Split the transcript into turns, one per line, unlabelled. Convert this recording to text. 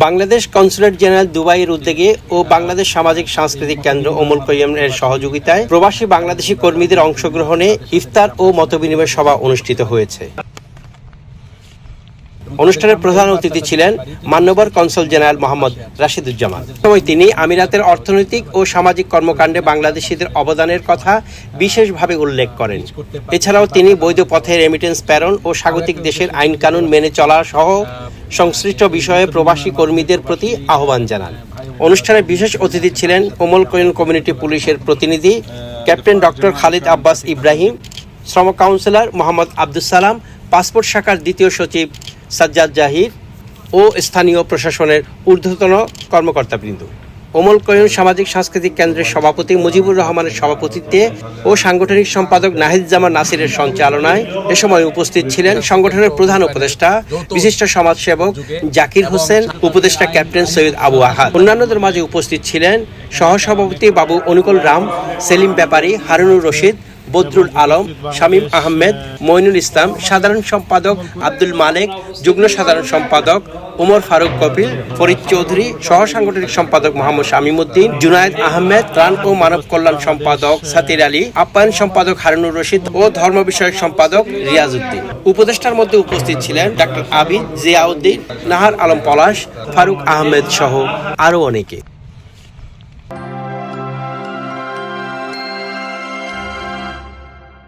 Bangladesh consulate general দুবাইয়ের উদ্যোগে ও বাংলাদেশ সামাজিক সাংস্কৃতিক কেন্দ্র উমুল কইম এর সহযোগিতায় প্রবাসী বাংলাদেশি কর্মীদের অংশগ্রহণে ইফতার ও মতবিনিময় সভা অনুষ্ঠিত হয়েছে। অনুষ্ঠানের প্রধান অতিথি ছিলেন মান্যবর কনসুল জেনারেল মোহাম্মদ রাশিদুজ্জামান। সময় তিনি আমিরাতের অর্থনৈতিক ও সামাজিক কর্মকাণ্ডে বাংলাদেশিদের অবদানের কথা বিশেষভাবে উল্লেখ করেন। এছাড়াও তিনি বৈধ পথে রেমিটেন্স প্রেরণ ও স্বাগতিক দেশের আইন কানুন মেনে চলা সহ সংশ্লিষ্ট বিষয়ে প্রবাসী কর্মীদের প্রতি আহ্বান জানান। অনুষ্ঠানে বিশেষ অতিথি ছিলেন উমুল কইম কমিউনিটি পুলিশের প্রতিনিধি ক্যাপ্টেন ডক্টর খালিদ আব্বাস ইব্রাহিম, শ্রম কাউন্সিলর মোহাম্মদ আব্দুস সালাম, পাসপোর্ট শাখার দ্বিতীয় সচিব সাজ্জাদ জাহির ও স্থানীয় প্রশাসনের ঊর্ধ্বতন কর্মকর্তাবৃন্দ। উমুল কইম সামাজিক সাংস্কৃতিক কেন্দ্রের সভাপতি মুজিবুর রহমানের সভাপতিত্বে ও সাংগঠনিক সম্পাদক নাহিদজামান নাসিরের সঞ্চালনায় এ সময় উপস্থিত ছিলেন সংগঠনের প্রধান উপদেষ্টা বিশিষ্ট সমাজসেবক জাকির হোসেন, উপদেষ্টা ক্যাপ্টেন সৈয়দ আবু আহাদ। অন্যান্যদের মাঝে উপস্থিত ছিলেন সহসভাপতি বাবু অনুকূল রাম, সেলিম ব্যাপারী, হারুনুর রশিদ, বদরুল আলম, শামীম আহমেদ, মইনুল ইসলাম, সাধারণ সম্পাদক আব্দুল মালেক, যুগ্ম সাধারণ সম্পাদক ওমর ফারুক কপিল, ফরিদ চৌধুরী, সহ সাংগঠনিক সম্পাদক মোহাম্মদ শামীমউদ্দিন, জুনায়েদ আহমেদ, ত্রাণ ও মানব কল্যাণ সম্পাদক সাতির আলী, আপ্যায়ন সম্পাদক হারুনুর রশিদ ও ধর্ম বিষয়ক সম্পাদক রিয়াজ উদ্দিন। উপদেষ্টার মধ্যে উপস্থিত ছিলেন ডাক্তার আবিদ, জিয়াউদ্দিন, নাহার আলম পলাশ, ফারুক আহমেদ সহ আরও অনেকে।